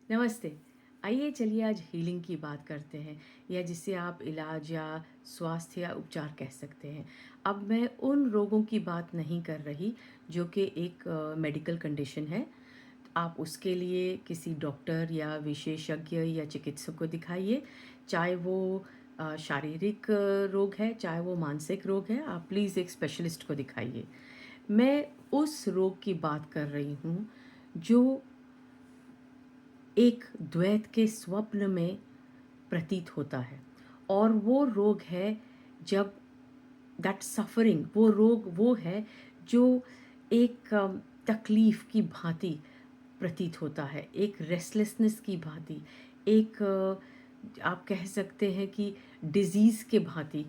नमस्ते। आइए चलिए आज हीलिंग की बात करते हैं या जिसे आप इलाज या स्वास्थ्य या उपचार कह सकते हैं। अब मैं उन रोगों की बात नहीं कर रही जो कि एक मेडिकल कंडीशन है। आप उसके लिए किसी डॉक्टर या विशेषज्ञ या चिकित्सक को दिखाइए। चाहे वो शारीरिक रोग है, चाहे वो मानसिक रोग है, आप प्लीज़ एक स्पेशलिस्ट को दिखाइए। मैं उस रोग की बात कर रही हूँ जो एक द्वैत के स्वप्न में प्रतीत होता है और वो रोग है जब दैट सफरिंग, वो रोग वो है जो एक तकलीफ की भांति प्रतीत होता है, एक रेस्टलेसनेस की भांति, एक आप कह सकते हैं कि डिजीज़ के भांति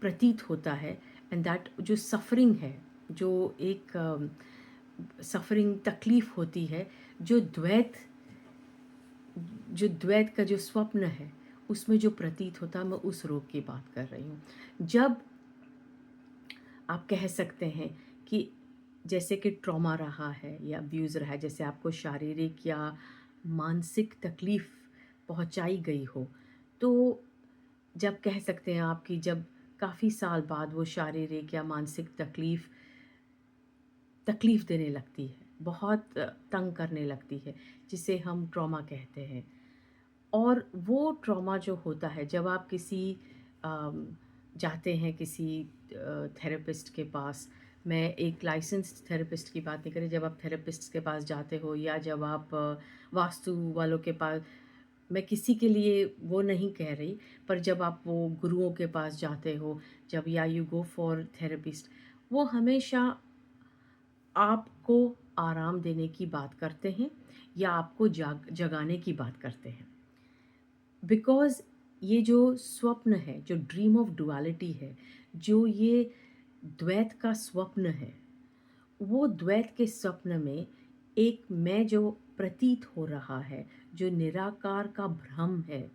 प्रतीत होता है। एंड दैट जो सफरिंग है, जो एक सफरिंग तकलीफ होती है, जो द्वैत का जो स्वप्न है उसमें जो प्रतीत होता है, मैं उस रोग की बात कर रही हूँ। जब आप कह सकते हैं कि जैसे कि ट्रॉमा रहा है या अब्यूज़ रहा है, जैसे आपको शारीरिक या मानसिक तकलीफ़ पहुँचाई गई हो, तो जब कह सकते हैं आप कि जब काफ़ी साल बाद वो शारीरिक या मानसिक तकलीफ़ देने लगती है, बहुत तंग करने लगती है, जिसे हम ट्रॉमा कहते हैं। और वो ट्रॉमा जो होता है जब आप किसी अम, जाते हैं किसी थेरेपिस्ट के पास। मैं एक लाइसेंस्ड थेरेपिस्ट की बात नहीं कर रही। जब आप थेरेपिस्ट के पास जाते हो या जब आप वास्तु वालों के पास, मैं किसी के लिए वो नहीं कह रही, पर जब आप वो गुरुओं के पास जाते हो, जब या यू गो फॉर थेरेपिस्ट, वो हमेशा आपको आराम देने की बात करते हैं या आपको जगाने की बात करते हैं। बिकॉज़ ये जो स्वप्न है, जो ड्रीम ऑफ डुअलिटी है, जो ये द्वैत का स्वप्न है, वो द्वैत के स्वप्न में एक मैं जो प्रतीत हो रहा है, जो निराकार का भ्रम है,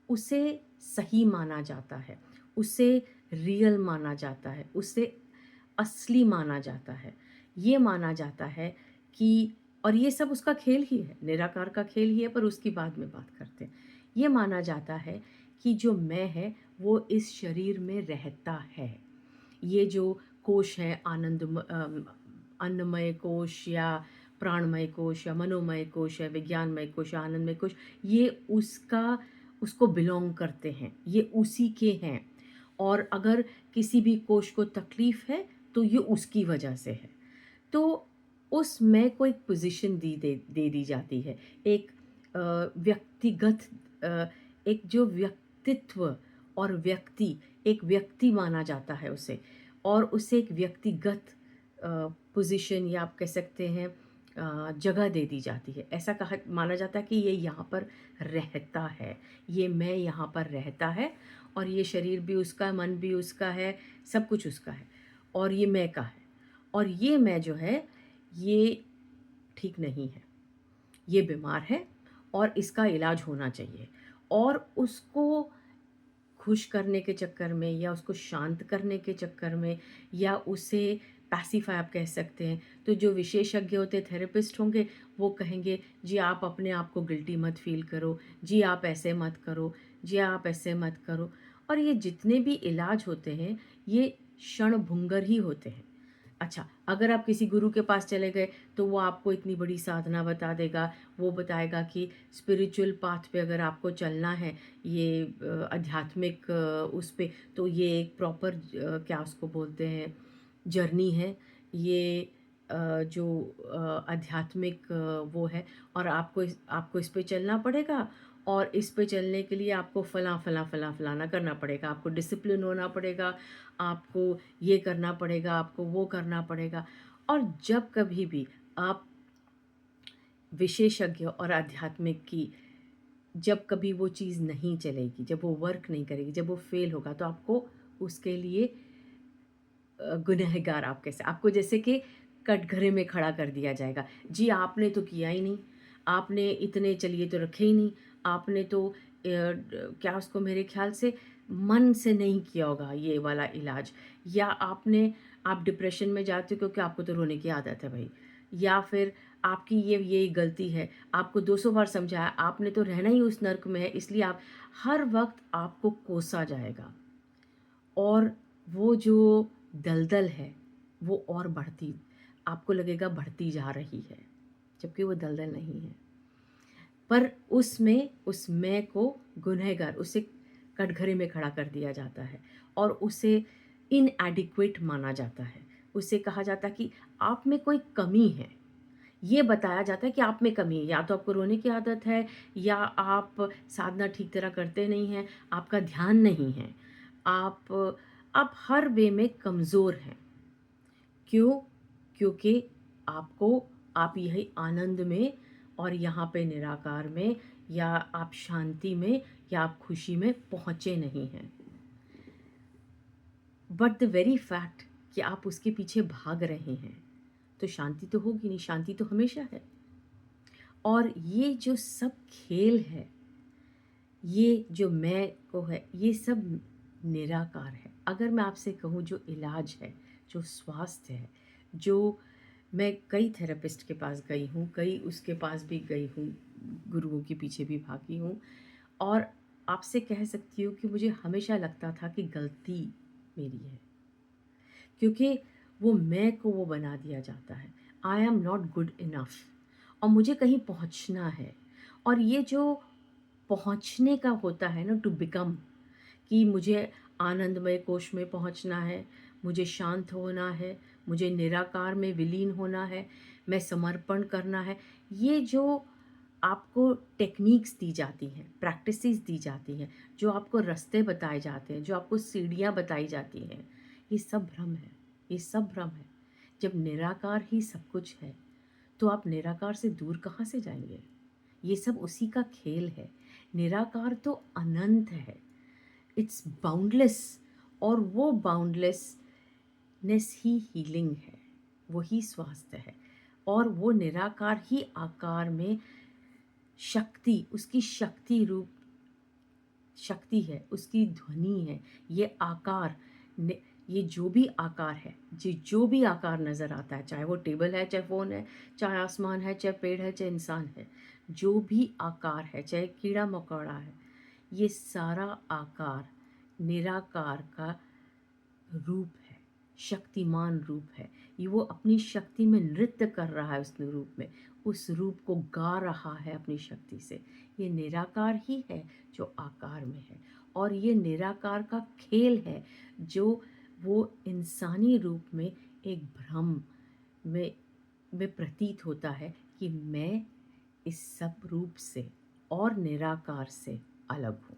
उसे सही माना जाता है, उसे रियल माना जाता है, उसे असली माना जाता है। ये माना जाता है कि और ये सब उसका खेल ही है, निराकार का खेल ही है, पर उसकी बाद में बात करते हैं। ये माना जाता है कि जो मैं है, वो इस शरीर में रहता है। ये जो कोश है, अन्नमय कोश या प्राणमय कोश या मनोमय कोश है, विज्ञानमय कोश या आनंदमय कोश, ये उसको बिलॉन्ग करते हैं, ये उसी के हैं। और अगर किसी भी कोश को तकलीफ़ है, तो ये उसकी वजह से है। तो उस मैं को एक पोजीशन दे दी जाती है। एक व्यक्तिगत अ, एक जो व्यक्तित्व और एक व्यक्ति माना जाता है उसे, और उसे एक व्यक्तिगत पोजीशन या आप कह सकते हैं जगह दे दी जाती है। ऐसा कहा माना जाता है कि ये यहाँ पर रहता है, ये मैं यहाँ पर रहता है, और ये शरीर भी उसका, मन भी उसका है, सब कुछ उसका है, और ये मैं का है। और ये मैं जो है, ये ठीक नहीं है, ये बीमार है और इसका इलाज होना चाहिए। और उसको खुश करने के चक्कर में या उसको शांत करने के चक्कर में या उसे पैसिफाई आप कह सकते हैं, तो जो विशेषज्ञ होते थेरेपिस्ट होंगे, वो कहेंगे जी आप अपने आप को गिल्टी मत फ़ील करो, जी आप ऐसे मत करो, जी आप ऐसे मत करो। और ये जितने भी इलाज होते हैं, ये क्षणभंगुर ही होते हैं। अच्छा, अगर आप किसी गुरु के पास चले गए, तो वो आपको इतनी बड़ी साधना बता देगा, वो बताएगा कि स्पिरिचुअल पाथ पे अगर आपको चलना है, ये आध्यात्मिक उस पे, तो ये एक प्रॉपर क्या उसको बोलते हैं, जर्नी है। ये जो आध्यात्मिक वो है, और आपको इस पे चलना पड़ेगा, और इस पे चलने के लिए आपको फलाना करना पड़ेगा, आपको डिसिप्लिन होना पड़ेगा, आपको ये करना पड़ेगा, आपको वो करना पड़ेगा। और जब कभी भी आप विशेषज्ञ और आध्यात्मिक की, जब कभी वो चीज़ नहीं चलेगी, जब वो वर्क नहीं करेगी, जब वो फ़ेल होगा, तो आपको उसके लिए गुनहगार आपको जैसे कि कटघरे में खड़ा कर दिया जाएगा। जी आपने तो किया ही नहीं, आपने इतने चलिए तो रखे ही नहीं, आपने तो क्या उसको मेरे ख़्याल से मन से नहीं किया होगा ये वाला इलाज, या आप डिप्रेशन में जाते हो क्योंकि आपको तो रोने की आदत है भई, या फिर आपकी ये गलती है, आपको 200 बार समझाया, आपने तो रहना ही उस नर्क में है, इसलिए आप हर वक़्त आपको कोसा जाएगा और वो जो दलदल है, वो और बढ़ती आपको लगेगा बढ़ती जा रही है, जबकि वो दलदल नहीं है। पर उसमें उस मैं को गुनहगार उसे कटघरे में खड़ा कर दिया जाता है और उसे इनएडिक्वेट माना जाता है। उसे कहा जाता है कि आप में कोई कमी है। ये बताया जाता है कि आप में कमी है, या तो आपको रोने की आदत है या आप साधना ठीक तरह करते नहीं हैं, आपका ध्यान नहीं है, आप हर वे में कमज़ोर हैं। क्यों? क्योंकि आप यही आनंद में और यहाँ पे निराकार में या आप शांति में या आप खुशी में पहुँचे नहीं हैं। बट द वेरी फैक्ट कि आप उसके पीछे भाग रहे हैं, तो शांति तो होगी नहीं, शांति तो हमेशा है। और ये जो सब खेल है, ये जो मैं को है, ये सब निराकार है। अगर मैं आपसे कहूँ जो इलाज है, जो स्वास्थ्य है, जो मैं कई थेरेपिस्ट के पास गई हूँ, कई उसके पास भी गई हूँ, गुरुओं के पीछे भी भागी हूँ और आपसे कह सकती हूँ कि मुझे हमेशा लगता था कि गलती मेरी है। क्योंकि वो मैं को वो बना दिया जाता है। I am not good enough और मुझे कहीं पहुँचना है और ये जो पहुँचने का होता है ना टू बिकम कि मुझे आनंदमय कोश में पहुँचना है, मुझे शांत होना है, मुझे निराकार में विलीन होना है, मैं समर्पण करना है। ये जो आपको टेक्निक्स दी जाती हैं, प्रैक्टिसेस दी जाती हैं, जो आपको रास्ते बताए जाते हैं, जो आपको सीढ़ियाँ बताई जाती हैं, ये सब भ्रम है, ये सब भ्रम है। जब निराकार ही सब कुछ है, तो आप निराकार से दूर कहाँ से जाएँगे? ये सब उसी का खेल है। निराकार तो अनंत है, इट्स बाउंडलेस और वो बाउंडलेसनेस ही हीलिंग है, वही स्वास्थ्य है और वो निराकार ही आकार में शक्ति, उसकी शक्ति रूप शक्ति है, उसकी ध्वनि है, ये आकार ये जो भी आकार है, जो भी आकार नज़र आता है, चाहे वो टेबल है, चाहे फ़ोन है, चाहे आसमान है, चाहे पेड़ है, चाहे इंसान है, जो भी आकार है, चाहे कीड़ा मकोड़ा है, ये सारा आकार निराकार का रूप है, शक्तिमान रूप है। ये वो अपनी शक्ति में नृत्य कर रहा है, उस रूप में उस रूप को गा रहा है अपनी शक्ति से। ये निराकार ही है जो आकार में है और ये निराकार का खेल है जो वो इंसानी रूप में एक भ्रम में प्रतीत होता है कि मैं इस सब रूप से और निराकार से अलग हूँ।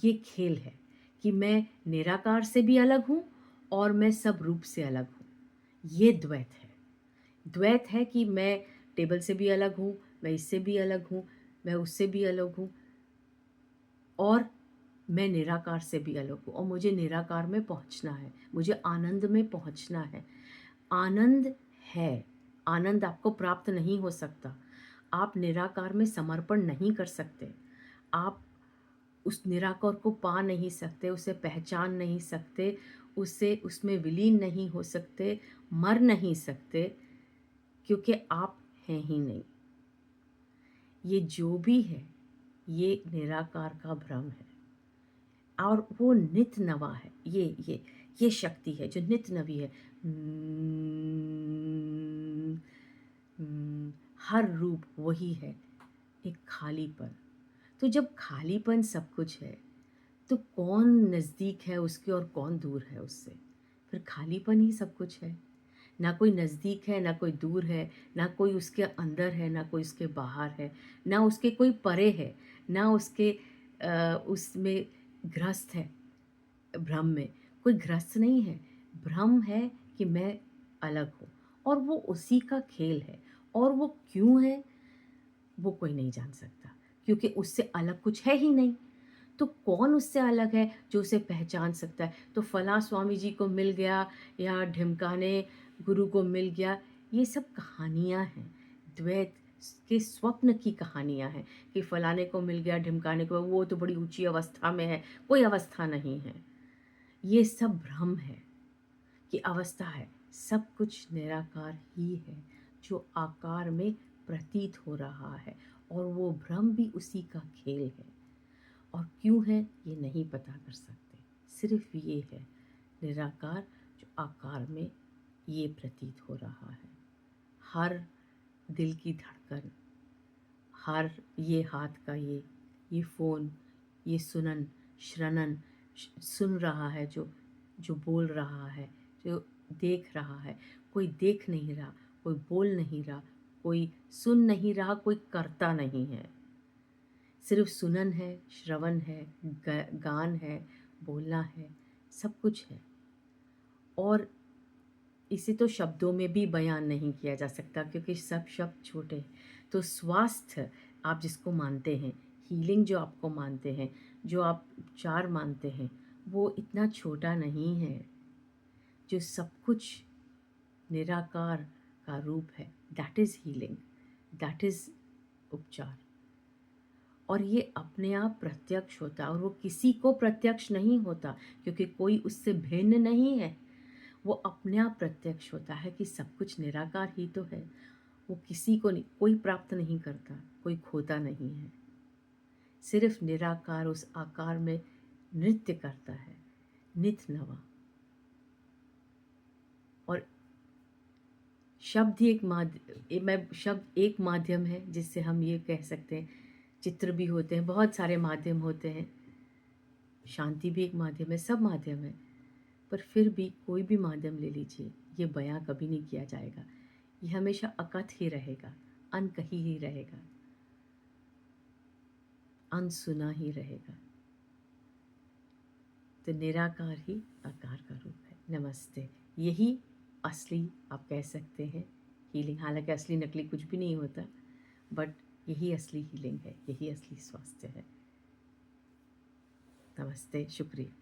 ये खेल है कि मैं निराकार से भी अलग हूँ और मैं सब रूप से अलग हूँ। ये द्वैत है। द्वैत है कि मैं टेबल से भी अलग हूँ, मैं इससे भी अलग हूँ, मैं उससे भी अलग हूँ और मैं निराकार से भी अलग हूँ और मुझे निराकार में पहुँचना है, मुझे आनंद में पहुँचना है। आनंद है, आनंद आपको प्राप्त नहीं हो सकता। आप निराकार में समर्पण नहीं कर सकते। आप उस निराकार को पा नहीं सकते, उसे पहचान नहीं सकते, उसे उसमें विलीन नहीं हो सकते, मर नहीं सकते क्योंकि आप हैं ही नहीं। ये जो भी है, ये निराकार का भ्रम है और वो नित नवा है। ये शक्ति है जो नित नवी है। हर रूप वही है, एक खालीपन। तो जब खालीपन सब कुछ है तो कौन नज़दीक है उसके और कौन दूर है उससे? फिर खालीपन ही सब कुछ है। ना कोई नज़दीक है, ना कोई दूर है, ना कोई उसके अंदर है, ना कोई उसके बाहर है, ना उसके कोई परे है, ना उसके उसमें ग्रस्त है। भ्रम में कोई ग्रस्त नहीं है। भ्रम है कि मैं अलग हूँ और वो उसी का खेल है और वो क्यों है, वो कोई नहीं जान सकता क्योंकि उससे अलग कुछ है ही नहीं। तो कौन उससे अलग है जो उसे पहचान सकता है? तो फलाँ स्वामी जी को मिल गया या ढिमकाने गुरु को मिल गया, ये सब कहानियाँ हैं। द्वैत के स्वप्न की कहानियाँ हैं कि फलाने को मिल गया, ढिमकाने को, वो तो बड़ी ऊँची अवस्था में है, कोई अवस्था नहीं है। ये सब भ्रम है कि अवस्था है, सब कुछ निराकार ही है। जो आकार में प्रतीत हो रहा है, और वो भ्रम भी उसी का खेल है। और क्यों है ये नहीं पता कर सकते, सिर्फ ये है निराकार जो आकार में ये प्रतीत हो रहा है। हर दिल की धड़कन, हर ये हाथ का ये फ़ोन, ये सुनन श्रनन सुन रहा है, जो जो बोल रहा है, जो देख रहा है। कोई देख नहीं रहा, कोई बोल नहीं रहा, कोई सुन नहीं रहा, कोई करता नहीं है। सिर्फ सुनन है, श्रवण है, गान है, बोलना है, सब कुछ है। और इसे तो शब्दों में भी बयान नहीं किया जा सकता, क्योंकि सब शब्द छोटे हैं। तो स्वास्थ्य आप जिसको मानते हैं, हीलिंग जो आपको मानते हैं, जो आप उपचार मानते हैं, वो इतना छोटा नहीं है। जो सब कुछ निराकार का रूप है, that is healing, that is उपचार। और ये अपने आप प्रत्यक्ष होता है, और वो किसी को प्रत्यक्ष नहीं होता, क्योंकि कोई उससे भिन्न नहीं है। वो अपने आप प्रत्यक्ष होता है कि सब कुछ निराकार ही तो है। वो किसी को नहीं, कोई प्राप्त नहीं करता, कोई खोता नहीं है। सिर्फ निराकार उस आकार में नृत्य करता है, नित नवा। और शब्द ही शब्द एक माध्यम है जिससे हम ये कह सकते हैं। चित्र भी होते हैं, बहुत सारे माध्यम होते हैं, शांति भी एक माध्यम है, सब माध्यम है। पर फिर भी कोई भी माध्यम ले लीजिए, ये बयां कभी नहीं किया जाएगा। ये हमेशा अकथ ही रहेगा, अनकही ही रहेगा, अनसुना ही रहेगा। तो निराकार ही आकार का रूप है। नमस्ते। यही असली आप कह सकते हैं हीलिंग। हालांकि असली नकली कुछ भी नहीं होता, बट यही असली हीलिंग है, यही असली स्वास्थ्य है। नमस्ते, शुक्रिया।